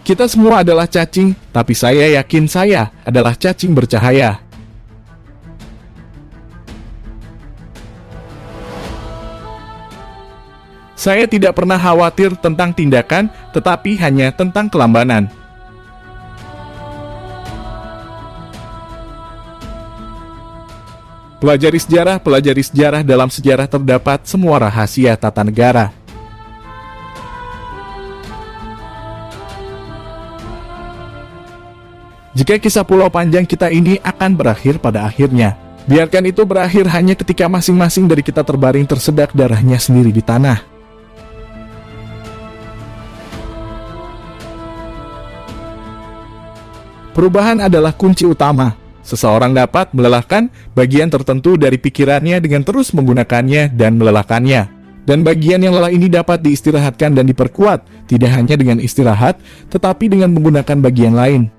Kita semua adalah cacing, tapi saya yakin saya adalah cacing bercahaya. Saya tidak pernah khawatir tentang tindakan, tetapi hanya tentang kelambanan. Pelajari sejarah, dalam sejarah terdapat semua rahasia tata negara. Jika kisah pulau panjang kita ini akan berakhir pada akhirnya, biarkan itu berakhir hanya ketika masing-masing dari kita terbaring tersedak darahnya sendiri di tanah. Perubahan adalah kunci utama. Seseorang dapat melelahkan bagian tertentu dari pikirannya dengan terus menggunakannya dan melelahkannya. Dan bagian yang lelah ini dapat diistirahatkan dan diperkuat, tidak hanya dengan istirahat, tetapi dengan menggunakan bagian lain.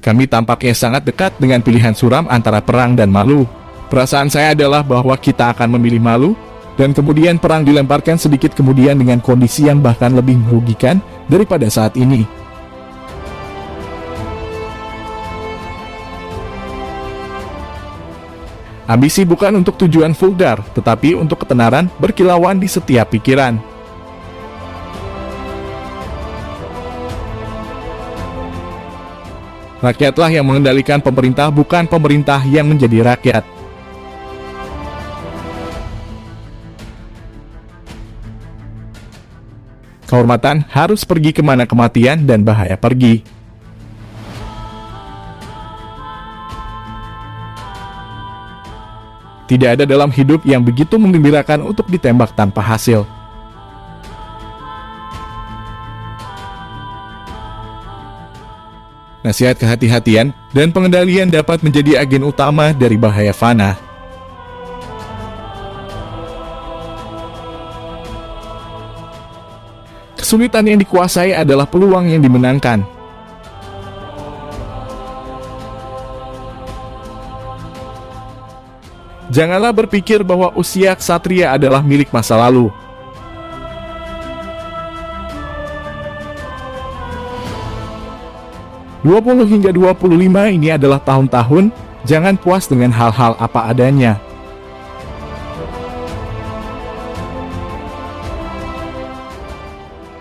Kami tampaknya sangat dekat dengan pilihan suram antara perang dan malu. Perasaan saya adalah bahwa kita akan memilih malu, dan kemudian perang dilemparkan sedikit kemudian dengan kondisi yang bahkan lebih merugikan daripada saat ini. Ambisi bukan untuk tujuan vulgar, tetapi untuk ketenaran berkilauan di setiap pikiran. Rakyatlah yang mengendalikan pemerintah, bukan pemerintah yang menjadi rakyat. Kehormatan harus pergi kemana kematian dan bahaya pergi. Tidak ada dalam hidup yang begitu menggembirakan untuk ditembak tanpa hasil. Nasihat kehati-hatian dan pengendalian dapat menjadi agen utama dari bahaya fana. Kesulitan yang dikuasai adalah peluang yang dimenangkan. Janganlah berpikir bahwa usia ksatria adalah milik masa lalu. (20 hingga 25) ini adalah tahun-tahun, jangan puas dengan hal-hal apa adanya.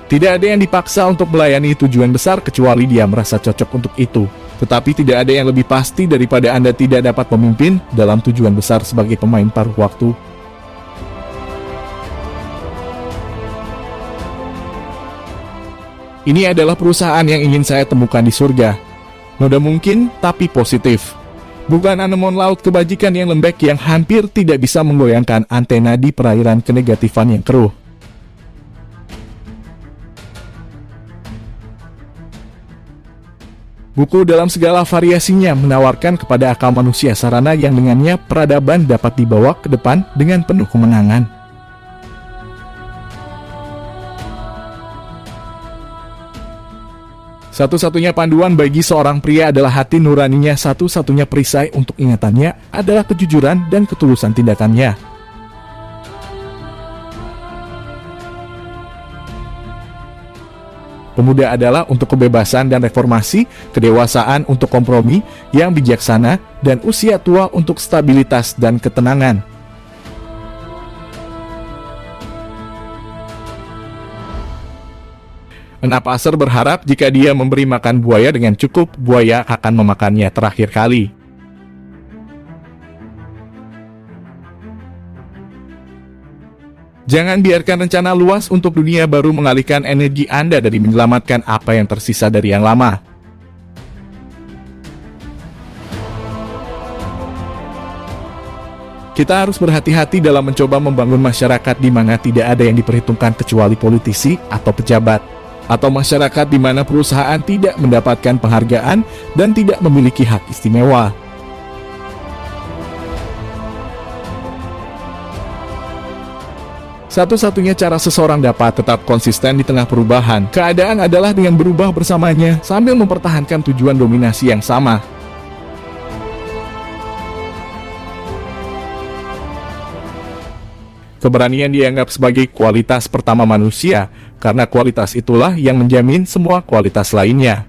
Tidak ada yang dipaksa untuk melayani tujuan besar kecuali dia merasa cocok untuk itu. Tetapi tidak ada yang lebih pasti daripada Anda tidak dapat memimpin dalam tujuan besar sebagai pemain paruh waktu. Ini adalah perusahaan yang ingin saya temukan di surga. Noda mungkin, tapi positif. Bukan anemon laut kebajikan yang lembek yang hampir tidak bisa menggoyangkan antena di perairan kenegatifan yang keruh. Buku dalam segala variasinya menawarkan kepada akal manusia sarana yang dengannya peradaban dapat dibawa ke depan dengan penuh kemenangan. Satu-satunya panduan bagi seorang pria adalah hati nuraninya, satu-satunya perisai untuk ingatannya adalah kejujuran dan ketulusan tindakannya. Pemuda adalah untuk kebebasan dan reformasi, kedewasaan untuk kompromi yang bijaksana, dan usia tua untuk stabilitas dan ketenangan. Enap-Aser berharap jika dia memberi makan buaya dengan cukup, buaya akan memakannya terakhir kali. Jangan biarkan rencana luas untuk dunia baru mengalihkan energi Anda dari menyelamatkan apa yang tersisa dari yang lama. Kita harus berhati-hati dalam mencoba membangun masyarakat di mana tidak ada yang diperhitungkan kecuali politisi atau pejabat, atau masyarakat di mana perusahaan tidak mendapatkan penghargaan dan tidak memiliki hak istimewa. Satu-satunya cara seseorang dapat tetap konsisten di tengah perubahan keadaan adalah dengan berubah bersamanya sambil mempertahankan tujuan dominasi yang sama. Keberanian dianggap sebagai kualitas pertama manusia, karena kualitas itulah yang menjamin semua kualitas lainnya.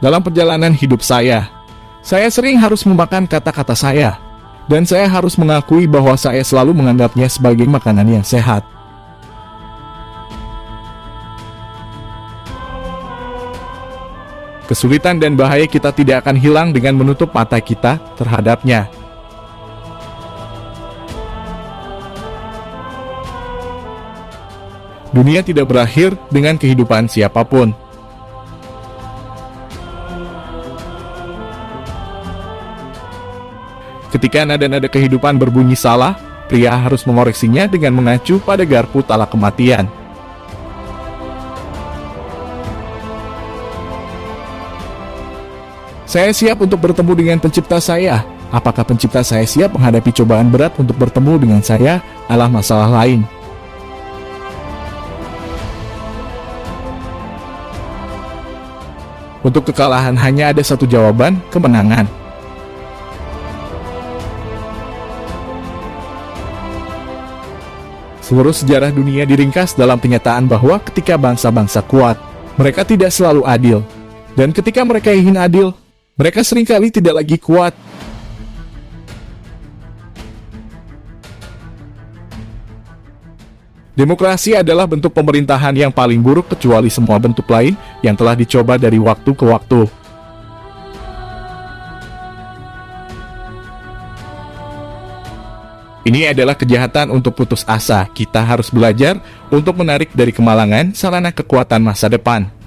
Dalam perjalanan hidup saya sering harus memakan kata-kata saya, dan saya harus mengakui bahwa saya selalu menganggapnya sebagai makanan yang sehat. Kesulitan dan bahaya kita tidak akan hilang dengan menutup mata kita terhadapnya. Dunia tidak berakhir dengan kehidupan siapapun. Ketika nada-nada kehidupan berbunyi salah, pria harus mengoreksinya dengan mengacu pada garpu tala kematian. Saya siap untuk bertemu dengan pencipta saya. Apakah pencipta saya siap menghadapi cobaan berat untuk bertemu dengan saya adalah masalah lain. Untuk kekalahan hanya ada satu jawaban, kemenangan. Seluruh sejarah dunia diringkas dalam kenyataan bahwa ketika bangsa-bangsa kuat, mereka tidak selalu adil. Dan ketika mereka ingin adil, mereka seringkali tidak lagi kuat. Demokrasi adalah bentuk pemerintahan yang paling buruk kecuali semua bentuk lain yang telah dicoba dari waktu ke waktu. Ini adalah kejahatan untuk putus asa. Kita harus belajar untuk menarik dari kemalangan sarana kekuatan masa depan.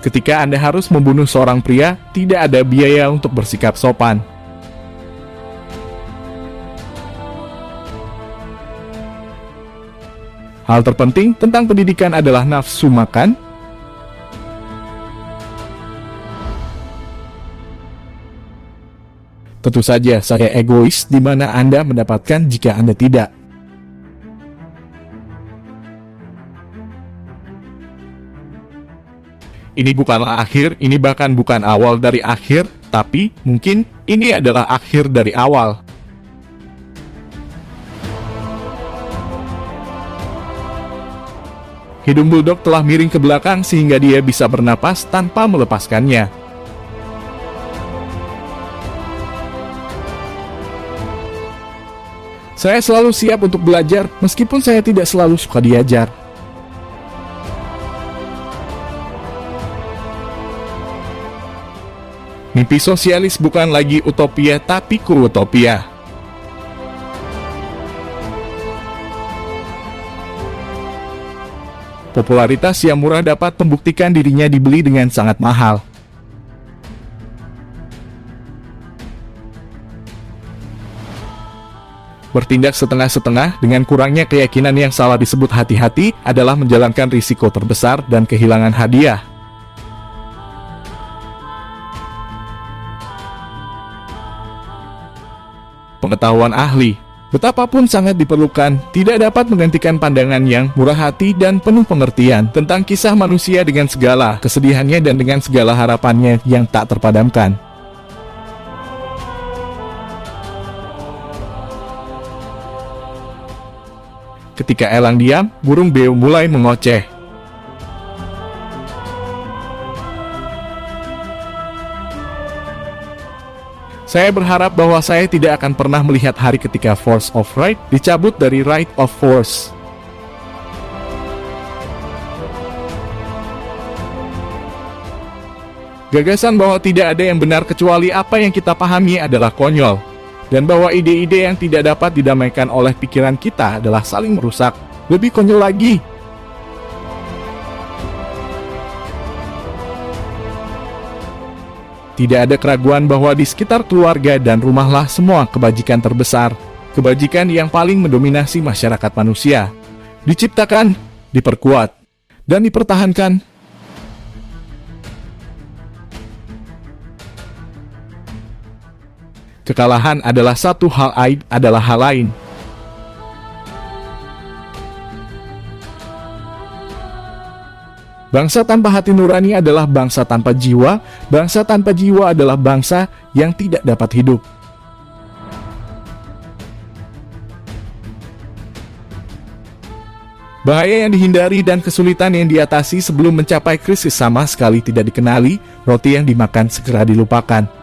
Ketika Anda harus membunuh seorang pria, tidak ada biaya untuk bersikap sopan. Hal terpenting tentang pendidikan adalah nafsu makan. Tentu saja saya egois di mana Anda mendapatkan jika Anda tidak. Ini bukanlah akhir, ini bahkan bukan awal dari akhir, tapi mungkin ini adalah akhir dari awal. Hidung bulldog telah miring ke belakang sehingga dia bisa bernapas tanpa melepaskannya. Saya selalu siap untuk belajar, meskipun saya tidak selalu suka diajar. Mimpi sosialis bukan lagi utopia, tapi kuutopia. Popularitas yang murah dapat membuktikan dirinya dibeli dengan sangat mahal. Bertindak setengah-setengah dengan kurangnya keyakinan yang salah disebut hati-hati adalah menjalankan risiko terbesar dan kehilangan hadiah. Pengetahuan ahli, betapapun sangat diperlukan, tidak dapat menggantikan pandangan yang murah hati dan penuh pengertian tentang kisah manusia dengan segala kesedihannya dan dengan segala harapannya yang tak terpadamkan. Ketika elang diam, burung beo mulai mengoceh. Saya berharap bahwa saya tidak akan pernah melihat hari ketika Force of Right dicabut dari Right of Force. Gagasan bahwa tidak ada yang benar kecuali apa yang kita pahami adalah konyol, dan bahwa ide-ide yang tidak dapat didamaikan oleh pikiran kita adalah saling merusak. Lebih konyol lagi, tidak ada keraguan bahwa di sekitar keluarga dan rumahlah semua kebajikan terbesar, kebajikan yang paling mendominasi masyarakat manusia, diciptakan, diperkuat, dan dipertahankan. Kekalahan adalah satu hal, aib adalah hal lain. Bangsa tanpa hati nurani adalah bangsa tanpa jiwa. Bangsa tanpa jiwa adalah bangsa yang tidak dapat hidup. Bahaya yang dihindari dan kesulitan yang diatasi sebelum mencapai krisis sama sekali tidak dikenali. Roti yang dimakan segera dilupakan.